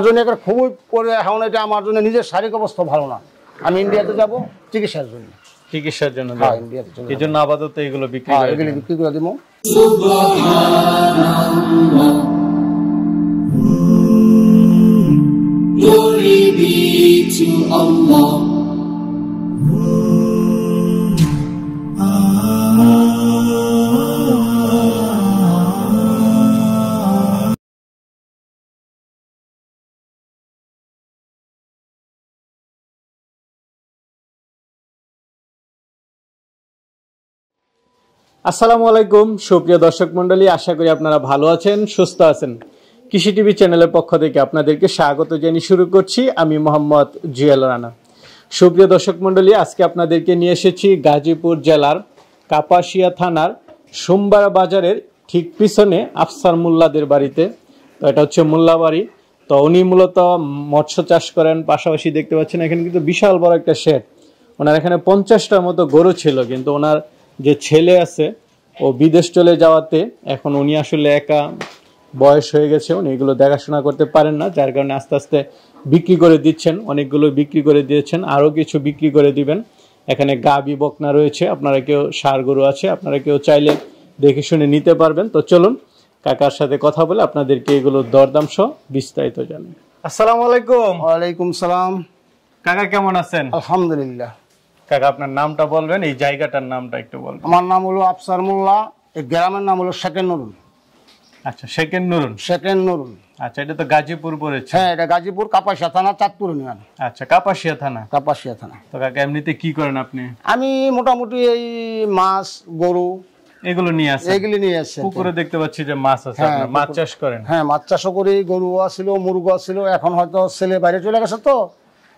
জন্য এটা খুবই করে এখন এটা আমার জন্য নিজের শারীরিক অবস্থা ভালো না, আমি ইন্ডিয়াতে যাব চিকিৎসার জন্য। চিকিৎসার জন্য? হ্যাঁ, ইন্ডিয়াতে চলে এই জন্য আপাতত এগুলো বিক্রি করে দিব। Glory be to Allah. আসসালামু আলাইকুম সুপ্রিয় দর্শক মন্ডলী, আশা করি আপনারা ভালো আছেন, সুস্থ আছেন। কৃষি টিভি চ্যানেলের পক্ষ থেকে আপনাদেরকে স্বাগত জানিয়ে শুরু করছি আমি মোহাম্মদ জুয়েল রানা। সুপ্রিয় দর্শক মন্ডলী, আজকে আপনাদেরকে নিয়ে এসেছি গাজীপুর জেলার কাপাসিয়া থানার সোমবার বাজারের ঠিক পিছনে আফসার মোল্লাদের বাড়িতে। তো এটা হচ্ছে মোল্লা বাড়ি। তো উনি মূলত মৎস্য চাষ করেন, পাশাপাশি দেখতে পাচ্ছেন এখানে কিন্তু বিশাল বড় একটা শেড। ওনার এখানে 50টার মতো গরু ছিল, কিন্তু ওনার যে ছেলে আছে ও বিদেশ চলে যাওয়াতে এখন উনি আসলে একা, বয়স হয়ে গেছে, উনি এগুলো দেখাশোনা করতে পারেন না, যার কারণে আস্তে আস্তে বিক্রি করে দিচ্ছেন। অনেকগুলো বিক্রি করে দিয়েছেন, আরও কিছু বিক্রি করে দিবেন। এখানে গাবি বকনা রয়েছে, আপনারা কেউ ষাঁড় গরু আছে, আপনারা কেউ চাইলে দেখে শুনে নিতে পারবেন। তো চলুন কাকার সাথে কথা বলে আপনাদেরকে এগুলো দরদাম সহ বিস্তারিত জানাই। আসসালামু আলাইকুম। ওয়ালাইকুম সালাম। কাকা কেমন আছেন? আলহামদুলিল্লাহ। কাকা আপনার নামটা বলবেন, এই জায়গাটার নামটা একটু বলবেন। আমার নাম হলো আফসার মোল্লা, এই গ্রামের নাম হলো শেকেন নুরুল। আচ্ছা, শেকেন নুরুল। শেকেন নুরুল। আচ্ছা, এটা তো গাজীপুর পড়েছে? হ্যাঁ, এটা গাজীপুর কাপাসিয়া থানা, চাঁদপুর ইউনিয়ন। আচ্ছা, কাপাসিয়া থানা। কাপাসিয়া থানা। তো কাকা এমনিতে কি করেন আপনি? আমি মোটামুটি এই মাছ, গরু এগুলো নিয়ে আসেন? এগুলি নিয়ে আসছি। পুকুরে দেখতে পাচ্ছি যে মাছ আছে, আপনারা মাছ চাষ করেন? হ্যাঁ, মাছ চাষও করি, গরু ছিল, মুরগা ছিল। এখন হয়তো ছেলে বাইরে চলে গেছে, তো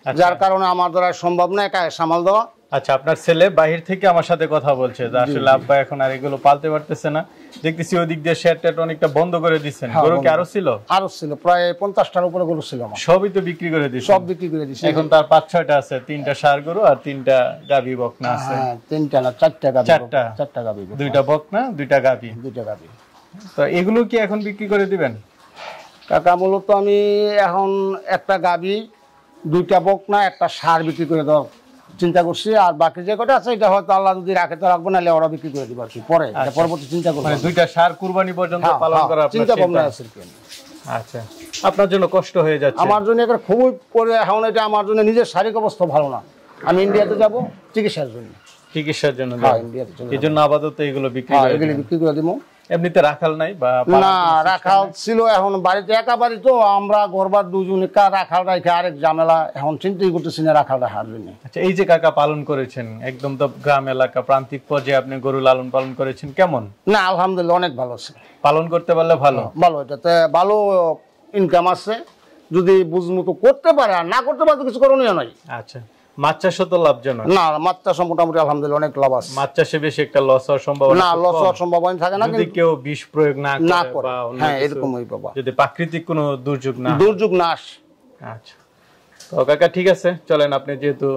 যার কারণে আমার দ্বারা সম্ভব না একা সামাল দেওয়া। আচ্ছা, আপনার ছেলে বাহির থেকে আমার সাথে কথা বলছে যে আসলে আব্বা এখন আর এগুলো পালতে পারতেছে না। দেখতেছি ওই দিক দিয়ে শেড টেড অনেকটা বন্ধ করে দিচ্ছেন। গরু কি আরো ছিল? আরো ছিল, প্রায় 50টার উপরে গরু ছিল আমার। সবই তো বিক্রি করে দিচ্ছেন? সব বিক্রি করে দিচ্ছি। এখন তার 5-6টা আছে, 3টা ষাঁড় গরু আর 3টা গাভী বকনা আছে। হ্যাঁ, 3টা না 4টা গাভী। 4টা গাভী, 2টা বকনা 2টা গাভী। 2টা গাভী। তো এগুলো কি এখন বিক্রি করে দিবেন? কাকা মূলত আমি এখন একটা গাভী, 2টা বকনা, একটা ষাঁড় বিক্রি করে দেওয়ার চিন্তা করছি। আর বাকি যে কটা আছে এটা হয়তো আল্লাহ যদি রাখে তো রাখবো, নাহলে ওরা বিক্রি করে দিব আর কি, পরে পরবর্তী চিন্তা করবো। 2টা ষাঁড় কুরবানি পর্যন্ত পালন করার চিন্তা ভাবনা আছে। আচ্ছা, আপনার জন্য কষ্ট হয়ে যাচ্ছে? আমার জন্য এটা খুবই করে এখন এটা আমার জন্য নিজের শারীরিক অবস্থা ভালো না, আমি ইন্ডিয়াতে যাব চিকিৎসার জন্য। চিকিৎসার জন্য? হ্যাঁ, ইন্ডিয়াতে চলে যাব। এই জন্য আপাতত এগুলো বিক্রি করে দিব। এমনিতে রাখাল নাই বা? না, রাখাল ছিল, এখন বাড়িতে একা বাড়ি তো, আমরা ঘরবার দুজনে, রাখাল রাখে আরেক ঝামেলা, এখন চিন্তাই করতেছি না রাখাল রাখার জন্য। আচ্ছা, এই যে কাকা পালন করেছেন একদম তো গ্রাম এলাকা প্রান্তিক পর্যায়ে আপনি গরু লালন পালন করেছেন, কেমন? না, আলহামদুলিল্লাহ অনেক ভালো আছে। পালন করতে পারলে ভালো? ভালো, এটাতে ভালো ইনকাম আছে, যদি বুঝমতো করতে পারে। আর না করতে পারে তো কিছু করণীয় নাই। আচ্ছা, মাছ চাষও তো লাভজনক? না, মাছ চাষ মোটামুটি আলহামদুলিল্লাহ অনেক লাভ আছে। মাছ চাষে বেশি একটা লস হওয়ার সম্ভাবনা? না, লস হওয়ার সম্ভাবনা থাকে না, যদি কেউ বিষ প্রয়োগ না করে বা হ্যাঁ এরকমই বাবা, যদি প্রাকৃতিক কোনো দুর্যোগ না আসে। আচ্ছা, তো কাকা ঠিক আছে, চলেন আপনি যেহেতু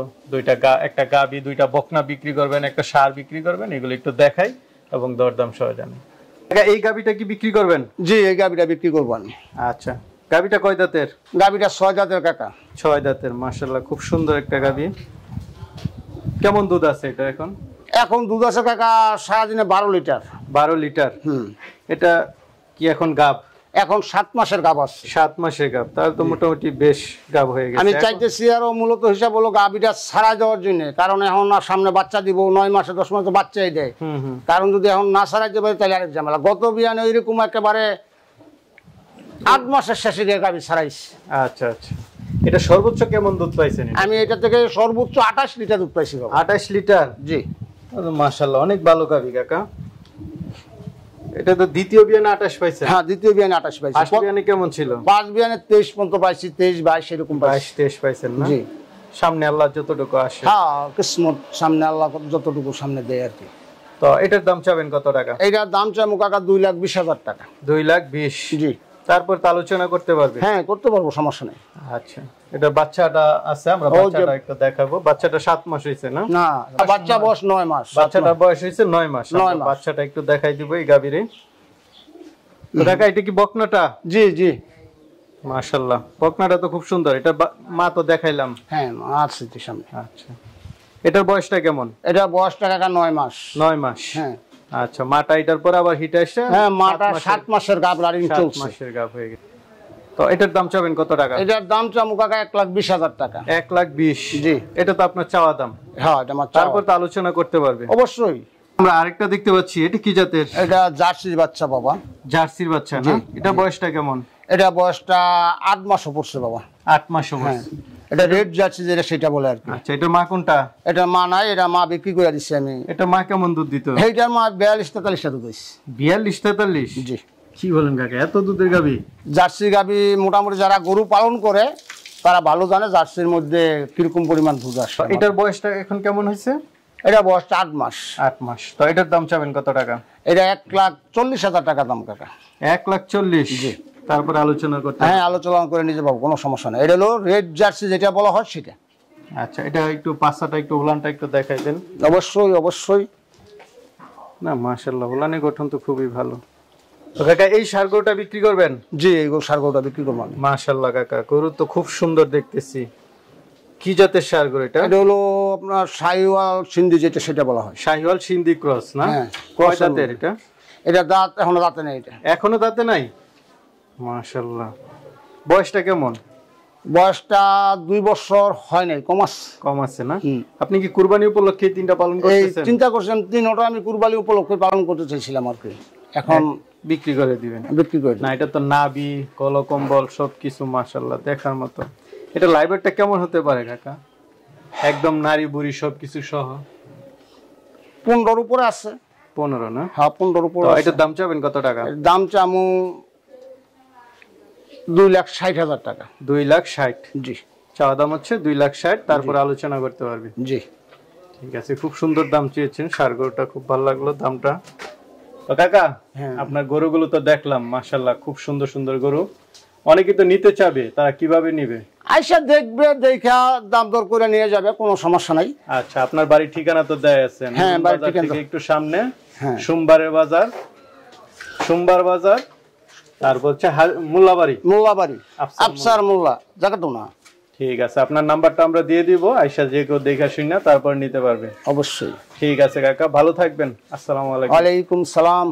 একটা গাবি 2টা বকনা বিক্রি করবেন, একটা ষাঁড় বিক্রি করবেন, এগুলো একটু দেখাই এবং দরদাম সহ জানি। কাকা এই গাবিটা কি বিক্রি করবেন? জি, এই গাবিটা বিক্রি করব আমি। আচ্ছা, গাবিটা কয় দাঁতের? গাবিটা 6 দাঁতের কাকা। 6 দাঁতের, মাশাআল্লাহ খুব সুন্দর একটা গাবি। কেমন দুধ আছে এটা এখন? এখন দুধ আছে কাকা সারাদিনে 12 লিটার। 12 লিটার? এটা কি এখন গাব? এখন 7 মাসের গাব আছে। 7 মাসের গাব, তাহলে তো মোটামুটি বেশ গাব হয়ে গেছে। আমি চাইতেছি আরো মূলত হিসাব হলো গাবিটা ছাড়া দেওয়ার জন্য, কারণ এখন আর সামনে বাচ্চা দিব, 9 মাসে 10 মাসে বাচ্চাই দেয়। কারণ যদি এখন না ছাড়াইতে পারি তাহলে আরেক ঝামেলা। গত বিয়ানে ওইরকম একেবারে 8 মাসের শেষে দিয়ে গাবি ছাড়াইছি। আচ্ছা আচ্ছা, এটা সর্বোচ্চ কেমন দুধ পাইছেন? আমি এটা থেকে সর্বোচ্চ 28 লিটার দুধ পাইছি। 28 লিটার? জি, মাশাআল্লাহ অনেক ভালো গাবি কাকা। এটা তো দ্বিতীয় বিয়ানে 28 পাইছেন? হ্যাঁ, দ্বিতীয় বিয়ানে 28 পাইছি। ফার্স্ট বিয়ানে কেমন ছিল? ফার্স্ট বিয়ানে 23 পর্যন্ত পাইছি, 23 22 এরকম পাইছি। 22 23 পাইছেন না? জি, সামনে আল্লাহ যতটুকু আসে। হ্যাঁ, কিসমত, সামনে আল্লাহ যতটুকু সামনে দেয় আর কি। তো এটার দাম চাবেন কত টাকা? এটার দাম চাই কাকা 2,20,000 টাকা। 2,20,000? জি। তারপর তো আলোচনা করতে পারবে? হ্যাঁ, করতে পারবো, সমস্যা নেই। আচ্ছা, এটা বাচ্চাটা আছে, আমরা বাচ্চাটা একটু দেখাবো। বাচ্চাটা 7 মাস হইছে না? না, বাচ্চা বয়স 9 মাস। বাচ্চাটা বয়স হইছে 9 মাস। বাচ্চাটা একটু দেখাই দিব এই গাবিরে। তো দেখা, এটা কি বকনাটা? জি জি, মাশাআল্লাহ, বকনাটা তো খুব সুন্দর। এটা মা তো দেখাইলাম। হ্যাঁ, মা আছে তো সামনে। আচ্ছা, এটার বয়সটা কেমন? এটা বয়সটা কাকা 9 মাস। 9 মাস। হ্যাঁ। আচ্ছা, মাটা এটার পর আবার হিট আসছে? হ্যাঁ, মাটা 7 মাসের গাব রানিং চলছে। 7 মাসের গাব হয়ে গেছে। তো এটার দাম চাবেন কত টাকা? এটার দাম চামু কাকা 1,20,000 টাকা। 1,20,000? জি। এটা তো আপনার চাওয়া দাম। হ্যাঁ, এটা আমার তারপর তো আলোচনা করতে পারবে। অবশ্যই। আমরা আরেকটা দেখতে পাচ্ছি, এটা কি জাতের? এটা জার্সির বাচ্চা বাবা। জার্সির বাচ্চা না? এটা বয়সটা কেমন? এটা বয়সটা 8 মাসও পড়ছে বাবা। 8 মাস বয়স। এটা রেড জার্সি যেটা সেটা বলে আর কি। আচ্ছা, এটা মা কোনটা? এটা মা নাই, এটা মা বিক্রি করে দিচ্ছি আমি। এটা মা কেমন দুধ দিত? এইটার মা 42-43 দুধ দিচ্ছে। 42-43? জি। কি বলেন কাকা, এত দুধের গাবি? জার্সি গাবি মোটামুটি যারা গরু পালন করে তারা ভালো জানে জার্সির মধ্যে কিরকম পরিমাণ দুধ আসে। এটার বয়সটা এখন কেমন হয়েছে? এটা বয়সটা 8 মাস। 8 মাস। তো এটার দাম চাবেন কত টাকা? এটা 1,40,000 টাকা দাম কাকা। 1,40,000? জি। তারপর আলোচনা করতে? হ্যাঁ, আলোচনা করে নিতে পাবো, কোনো সমস্যা নেই। এটা হলো রেড জার্সি যেটা বলা হয় সেটা। আচ্ছা, এটা একটু পাঁচটা একটু উলানটা একটু দেখাই দেন। অবশ্যই অবশ্যই। না মাশাআল্লাহ, উলানের গঠন তো খুবই ভালো। তো কাকা এই ষাঁড় গরুটা বিক্রি করবেন? জি, এই ষাঁড় গরুটা বিক্রি করবো আমি। মাশাআল্লাহ কাকা, গরু তো খুব সুন্দর দেখতেছি। কি জাতের ষাঁড় গরু এটা? এটা হলো আপনার শাহিওয়াল সিন্ধি যেটা সেটা বলা হয়। শাহিওয়াল সিন্ধি ক্রস না? হ্যাঁ। কয় দাঁতের এটা? এটা দাঁত এখনো দাঁতে নেই। এটা এখনো দাঁতে নাই? মাশাআল্লাহ। বয়সটা কেমন? বয়সটা 2 বছর হয় নাই, কম আছে না? আপনি কি কুরবানি উপলক্ষে তিনটা পালন করতেছেন? চিন্তা করছিলাম তিনটা আমি কুরবানি উপলক্ষে পালন করতে চাইছিলাম আর কি। এখন বিক্রি করে দিবেন? বিক্রি করে না, এটা তো নাভি কলকম্বল সবকিছু মাশাআল্লাহ দেখার মতো। এটা লাইভেরটা কেমন হতে পারে কাকা? একদম নারী বুড়ি সবকিছু সহ? 15 উপরে আছে। 15 না? হ্যাঁ, 15 উপরে। এটার দাম চাবেন কত টাকা? দাম চামু 2,60,000 টাকা। 2,60,000? জি। চাওয়া দাম হচ্ছে 2,60,000, তারপর আলোচনা করতে পারবে? জি। ঠিক আছে, খুব সুন্দর দাম চেয়েছেন। ষাঁড় গরুটা খুব ভালো লাগলো দামটা। তো কাকা, আপনার গরুগুলো তো দেখলাম মাশাআল্লাহ, খুব সুন্দর সুন্দর গরু। অনেকে তো নিতে চাবে, তারা কিভাবে নিবে? আইসা দেখবে, দেখা দাম দর করে নিয়ে যাবে, কোনো সমস্যা নাই। আচ্ছা, আপনার বাড়ির ঠিকানা তো দেয়া আছে? হ্যাঁ, বাড়ির ঠিকানা থেকে একটু সামনে। হ্যাঁ। সোমবার বাজার, তারপর হচ্ছে মোল্লাবাড়ি আফসার মোল্লা জায়গা তো না। ঠিক আছে, আপনার নাম্বারটা আমরা দিয়ে দিব, আইসা যে কেউ দেখা শুনে তারপর নিতে পারবে। অবশ্যই। ঠিক আছে কাকা, ভালো থাকবেন। আসসালামু আলাইকুম। ওয়ালাইকুম সালাম।